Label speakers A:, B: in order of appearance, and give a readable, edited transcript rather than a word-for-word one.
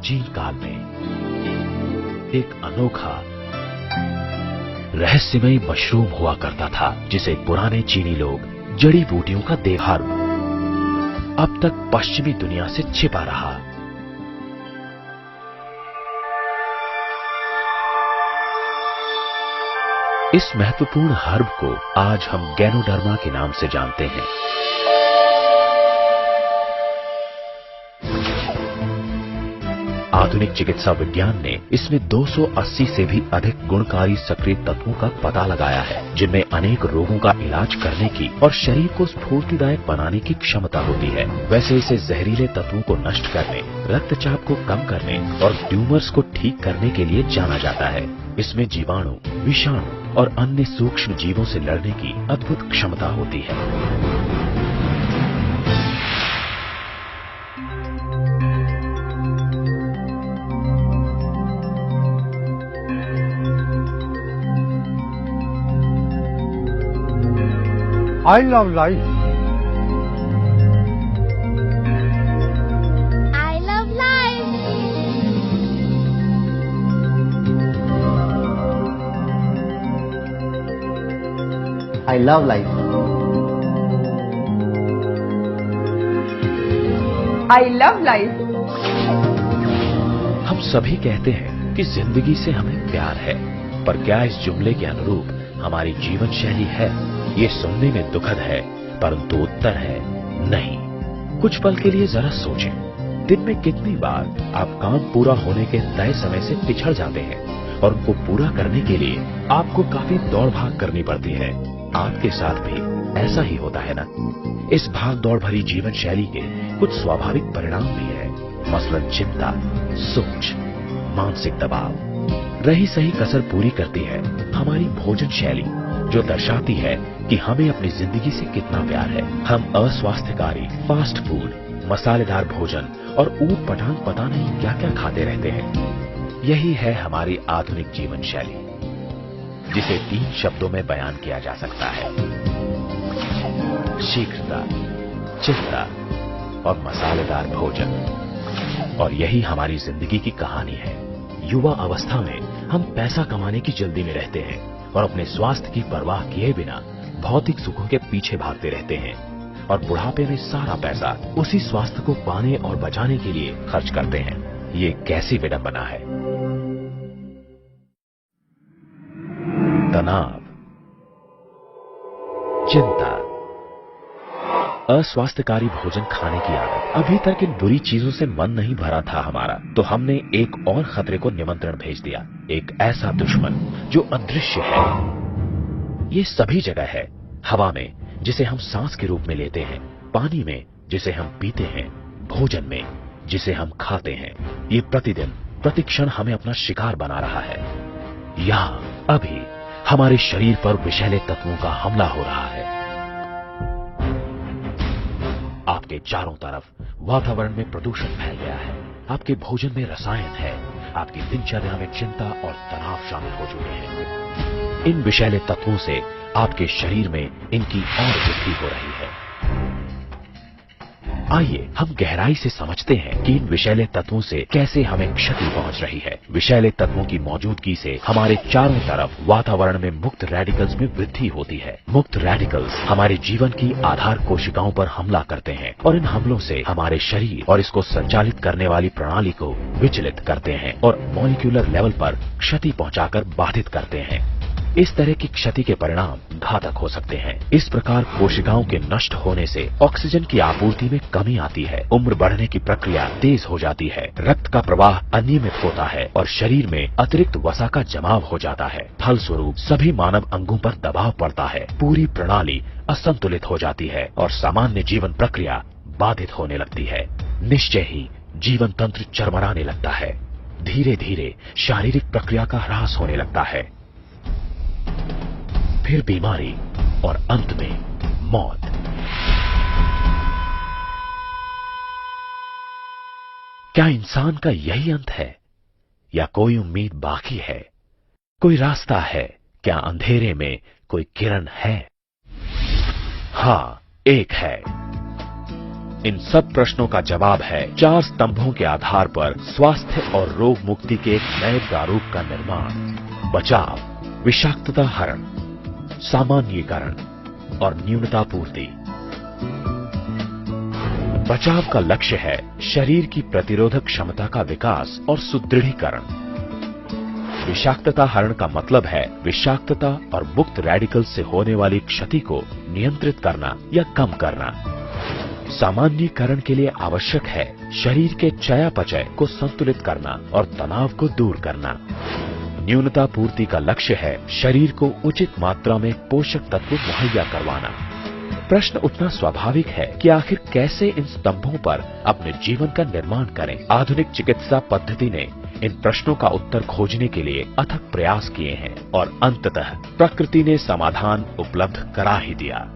A: प्राचीन काल में एक अनोखा रहस्यमय मशरूम हुआ करता था, जिसे पुराने चीनी लोग जड़ी बूटियों का देवहार अब तक पश्चिमी दुनिया से छिपा रहा। इस महत्वपूर्ण हर्ब को आज हम गैनोडर्मा के नाम से जानते हैं। आधुनिक चिकित्सा विज्ञान ने इसमें 280 से भी अधिक गुणकारी सक्रिय तत्वों का पता लगाया है, जिनमें अनेक रोगों का इलाज करने की और शरीर को स्फूर्तिदायक बनाने की क्षमता होती है। वैसे इसे जहरीले तत्वों को नष्ट करने, रक्तचाप को कम करने और ट्यूमर्स को ठीक करने के लिए जाना जाता है। इसमें जीवाणु, विषाणु और अन्य सूक्ष्म जीवों से लड़ने की अद्भुत क्षमता होती है।
B: I love life.
C: I love life.
D: I love life.
E: I love life.
A: हम सभी कहते हैं कि जिंदगी से हमें प्यार है, पर क्या इस जुमले के अनुरूप हमारी जीवन शैली है? ये सुनने में दुखद है, परंतु उत्तर है नहीं। कुछ पल के लिए जरा सोचें, दिन में कितनी बार आप काम पूरा होने के तय समय से पिछड़ जाते हैं और उनको पूरा करने के लिए आपको काफी दौड़ भाग करनी पड़ती है। आपके साथ भी ऐसा ही होता है ना? इस भाग दौड़ भरी जीवन शैली के कुछ स्वाभाविक परिणाम भी है, मसलन चिंता, सोच, मानसिक दबाव। रही सही कसर पूरी करती है हमारी भोजन शैली, जो दर्शाती है कि हमें अपनी जिंदगी से कितना प्यार है। हम अस्वास्थ्यकारी फास्ट फूड, मसालेदार भोजन और ऊट पटांग पता नहीं क्या क्या खाते रहते हैं। यही है हमारी आधुनिक जीवन शैली, जिसे 3 शब्दों में बयान किया जा सकता है: शीघ्रता, चिंता और मसालेदार भोजन। और यही हमारी जिंदगी की कहानी है। युवा अवस्था में हम पैसा कमाने की जल्दी में रहते हैं और अपने स्वास्थ्य की परवाह किए बिना भौतिक सुखों के पीछे भागते रहते हैं, और बुढ़ापे में सारा पैसा उसी स्वास्थ्य को पाने और बचाने के लिए खर्च करते हैं। ये कैसी विडंबना है। तनाव, चिंता, अस्वास्थ्यकारी भोजन खाने की आदत। अभी तक इन बुरी चीजों से मन नहीं भरा था हमारा, तो हमने एक और खतरे को निमंत्रण भेज दिया। एक ऐसा दुश्मन जो अदृश्य है। ये सभी जगह है, हवा में जिसे हम सांस के रूप में लेते हैं, पानी में जिसे हम पीते हैं, भोजन में जिसे हम खाते हैं। ये प्रतिदिन प्रतिक्षण हमें अपना शिकार बना रहा है। यहाँ अभी हमारे शरीर पर विषैले तत्वों का हमला हो रहा है। आपके चारों तरफ वातावरण में प्रदूषण फैल गया है, आपके भोजन में रसायन है, आपकी दिनचर्या में चिंता और तनाव शामिल हो चुके हैं। इन विषैले तत्वों से आपके शरीर में इनकी और वृद्धि हो रही है। आइए हम गहराई से समझते हैं कि इन विषैले तत्वों से कैसे हमें क्षति पहुंच रही है। विषैले तत्वों की मौजूदगी से हमारे चारों तरफ वातावरण में मुक्त रेडिकल्स में वृद्धि होती है। मुक्त रेडिकल्स हमारे जीवन की आधार कोशिकाओं पर हमला करते हैं और इन हमलों से हमारे शरीर और इसको संचालित करने वाली प्रणाली को विचलित करते हैं और मॉलिक्यूलर लेवल पर क्षति पहुंचाकर बाधित करते हैं। इस तरह की क्षति के परिणाम घातक हो सकते हैं। इस प्रकार कोशिकाओं के नष्ट होने से ऑक्सीजन की आपूर्ति में कमी आती है, उम्र बढ़ने की प्रक्रिया तेज हो जाती है, रक्त का प्रवाह अनियमित होता है और शरीर में अतिरिक्त वसा का जमाव हो जाता है। फलस्वरूप सभी मानव अंगों पर दबाव पड़ता है, पूरी प्रणाली असंतुलित हो जाती है और सामान्य जीवन प्रक्रिया बाधित होने लगती है। निश्चय ही जीवन तंत्र चरमराने लगता है। धीरे धीरे शारीरिक प्रक्रिया का ह्रास होने लगता है, फिर बीमारी और अंत में मौत। क्या इंसान का यही अंत है या कोई उम्मीद बाकी है? कोई रास्ता है? क्या अंधेरे में कोई किरण है? हाँ, एक है। इन सब प्रश्नों का जवाब है 4 स्तंभों के आधार पर स्वास्थ्य और रोग मुक्ति के एक नए प्रारूप का निर्माण। बचाव, विषाक्तता हरण, सामान्यीकरण और न्यूनतापूर्ति। बचाव का लक्ष्य है शरीर की प्रतिरोधक क्षमता का विकास और सुदृढ़ीकरण। विषाक्तता हरण का मतलब है विषाक्तता और मुक्त रेडिकल से होने वाली क्षति को नियंत्रित करना या कम करना। सामान्यीकरण के लिए आवश्यक है शरीर के चयापचय को संतुलित करना और तनाव को दूर करना। न्यूनता पूर्ति का लक्ष्य है शरीर को उचित मात्रा में पोषक तत्व मुहैया करवाना। प्रश्न उठना स्वाभाविक है कि आखिर कैसे इन स्तंभों पर अपने जीवन का निर्माण करें। आधुनिक चिकित्सा पद्धति ने इन प्रश्नों का उत्तर खोजने के लिए अथक प्रयास किए हैं और अंततः प्रकृति ने समाधान उपलब्ध करा ही दिया।